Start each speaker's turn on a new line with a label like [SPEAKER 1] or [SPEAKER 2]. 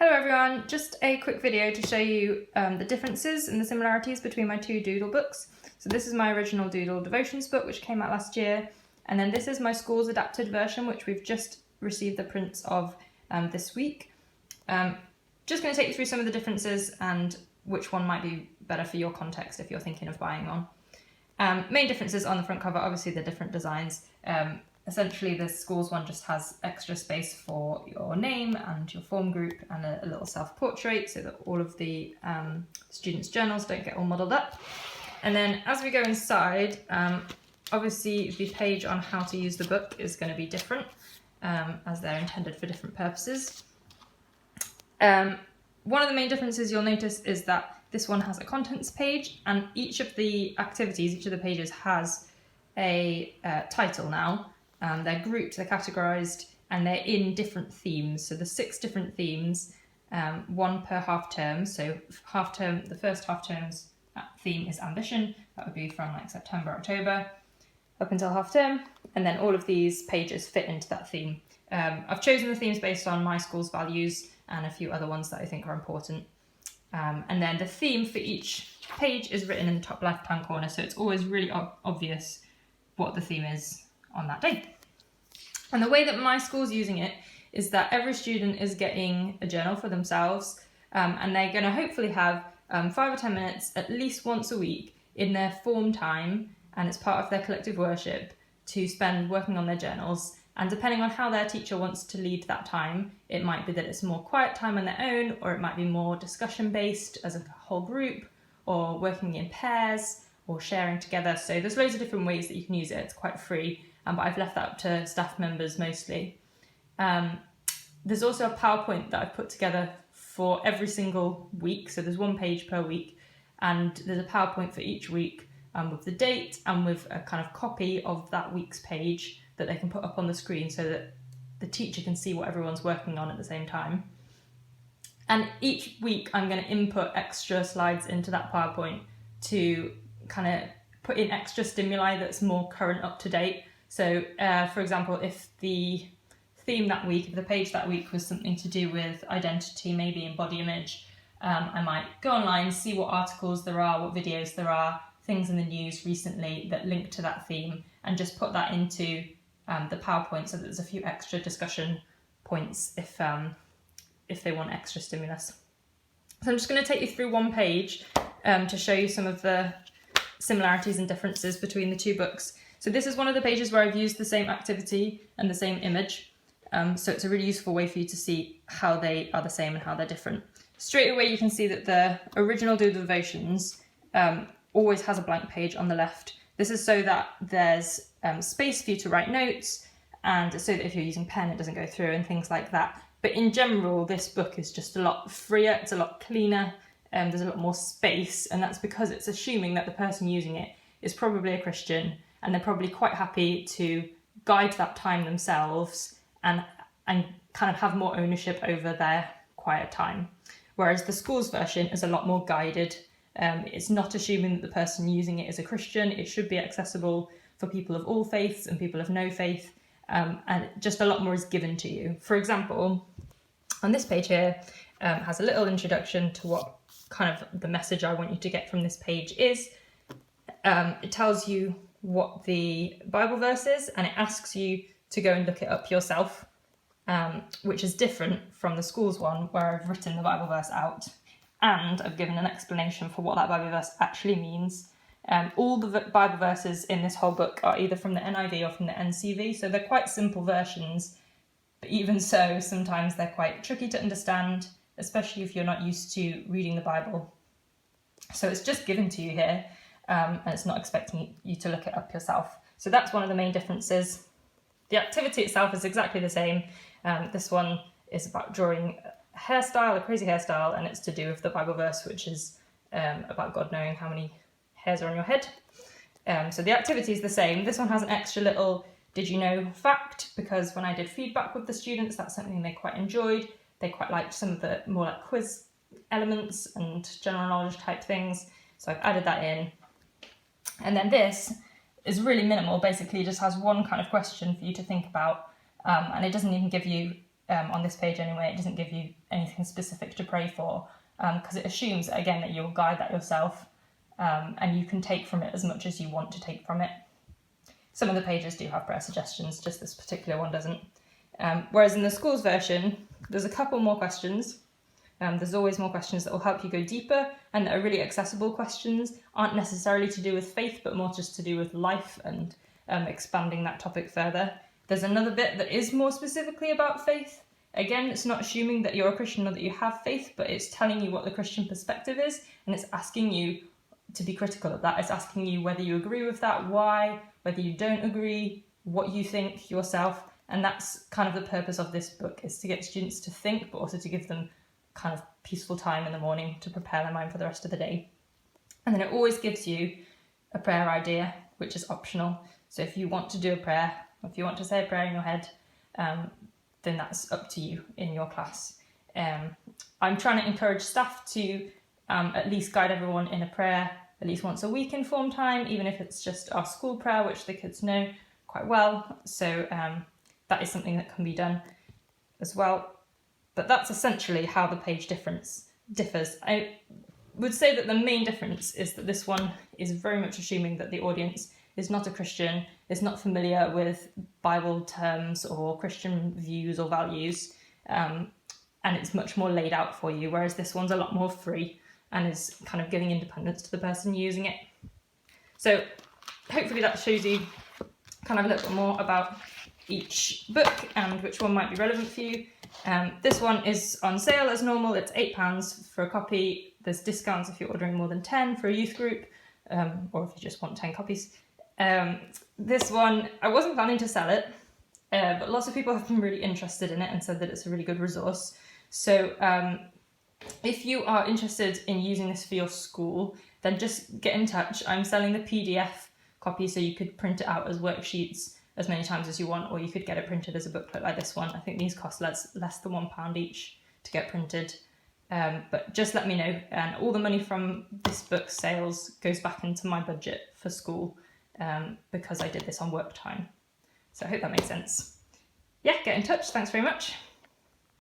[SPEAKER 1] Hello everyone, just a quick video to show you the differences and the similarities between my two Doodle books. So this is my original Doodle Devotions book which came out last year, and then this is my school's adapted version which we've just received the prints of this week. Just going to take you through some of the differences and which one might be better for your context if you're thinking of buying one. Main differences on the front cover, obviously the different designs. Essentially the school's one just has extra space for your name and your form group and a little self-portrait so that all of the students' journals don't get all muddled up. And then as we go inside, obviously the page on how to use the book is going to be different as they're intended for different purposes. One of the main differences you'll notice is that this one has a contents page, and each of the activities, each of the pages has a title now. They're grouped, they're categorised, and they're in different themes. So there's 6 different themes, one per half term. So half term, the first half term's theme is ambition. That would be from like September, October, up until half term. And then all of these pages fit into that theme. I've chosen the themes based on my school's values and a few other ones that I think are important. And then the theme for each page is written in the top left-hand corner, so it's always really obvious what the theme is on that day. And the way that my school's using it is that every student is getting a journal for themselves, and they're going to hopefully have 5 or 10 minutes at least once a week in their form time, and it's part of their collective worship, to spend working on their journals. And depending on how their teacher wants to lead that time, it might be that it's more quiet time on their own, or it might be more discussion based as a whole group, or working in pairs, or sharing together. So there's loads of different ways that you can use it. It's quite free, but I've left that up to staff members mostly. There's also a PowerPoint that I've put together for every single week. So there's 1 page per week, and there's a PowerPoint for each week with the date and with a kind of copy of that week's page that they can put up on the screen so that the teacher can see what everyone's working on at the same time. And each week I'm going to input extra slides into that PowerPoint to kind of put in extra stimuli that's more current, up to date. So for example, if the theme that week, if the page that week was something to do with identity, maybe in body image, I might go online, see what articles there are, what videos there are, things in the news recently that link to that theme, and just put that into the PowerPoint so that there's a few extra discussion points if they want extra stimulus. So I'm just going to take you through 1 page to show you some of the similarities and differences between the 2 books. So this is one of the pages where I've used the same activity and the same image. So it's a really useful way for you to see how they are the same and how they're different. Straight away you can see that the original Doodle Devotions always has a blank page on the left. This is so that there's space for you to write notes, and so that if you're using pen it doesn't go through and things like that. But in general this book is just a lot freer, it's a lot cleaner, there's a lot more space, and that's because it's assuming that the person using it is probably a Christian, and they're probably quite happy to guide that time themselves and kind of have more ownership over their quiet time. Whereas the school's version is a lot more guided. It's not assuming that the person using it is a Christian. It should be accessible for people of all faiths and people of no faith, and just a lot more is given to you. For example, on this page here has a little introduction to what kind of the message I want you to get from this page is. It tells you what the Bible verse is, and it asks you to go and look it up yourself, which is different from the school's one where I've written the Bible verse out. And I've given an explanation for what that Bible verse actually means. All the Bible verses in this whole book are either from the NIV or from the NCV, so they're quite simple versions, but even so, sometimes they're quite tricky to understand, especially if you're not used to reading the Bible. So it's just given to you here, and it's not expecting you to look it up yourself. So that's one of the main differences. The activity itself is exactly the same. This one is about drawing hairstyle, a crazy hairstyle, and it's to do with the Bible verse, which is about God knowing how many hairs are on your head. So the activity is the same. This one has an extra little did you know fact, because when I did feedback with the students, that's something they quite enjoyed. They quite liked some of the more like quiz elements and general knowledge type things, so I've added that in. And then this is really minimal, basically just has 1 kind of question for you to think about, and it doesn't even give you on this page anyway. It doesn't give you anything specific to pray for, because it assumes, again, that you'll guide that yourself, and you can take from it as much as you want to take from it. Some of the pages do have prayer suggestions, just this particular one doesn't. Whereas in the schools version, there's a couple more questions. There's always more questions that will help you go deeper, and that are really accessible questions, aren't necessarily to do with faith, but more just to do with life and expanding that topic further. There's another bit that is more specifically about faith. Again, it's not assuming that you're a Christian or that you have faith, but it's telling you what the Christian perspective is, and it's asking you to be critical of that. It's asking you whether you agree with that, why, whether you don't agree, what you think yourself. And that's kind of the purpose of this book, is to get students to think, but also to give them kind of peaceful time in the morning to prepare their mind for the rest of the day. And then it always gives you a prayer idea, which is optional. So if you want to do a prayer, if you want to say a prayer in your head, then that's up to you in your class. I'm trying to encourage staff to at least guide everyone in a prayer at least once a week in form time, even if it's just our school prayer, which the kids know quite well. So that is something that can be done as well. But that's essentially how the page differs. I would say that the main difference is that this one is very much assuming that the audience is not a Christian, is not familiar with Bible terms or Christian views or values, and it's much more laid out for you, whereas this one's a lot more free and is kind of giving independence to the person using it. So hopefully that shows you kind of a little bit more about each book and which one might be relevant for you. This one is on sale as normal. It's £8 for a copy. There's discounts if you're ordering more than 10 for a youth group, or if you just want 10 copies. This one, I wasn't planning to sell it, but lots of people have been really interested in it and said that it's a really good resource. So if you are interested in using this for your school, then just get in touch. I'm selling the PDF copy, so you could print it out as worksheets as many times as you want, or you could get it printed as a booklet like this one. I think these cost less than £1 each to get printed. But just let me know, and all the money from this book sales goes back into my budget for school, because I did this on work time. So I hope that makes sense. Yeah, get in touch. Thanks very much.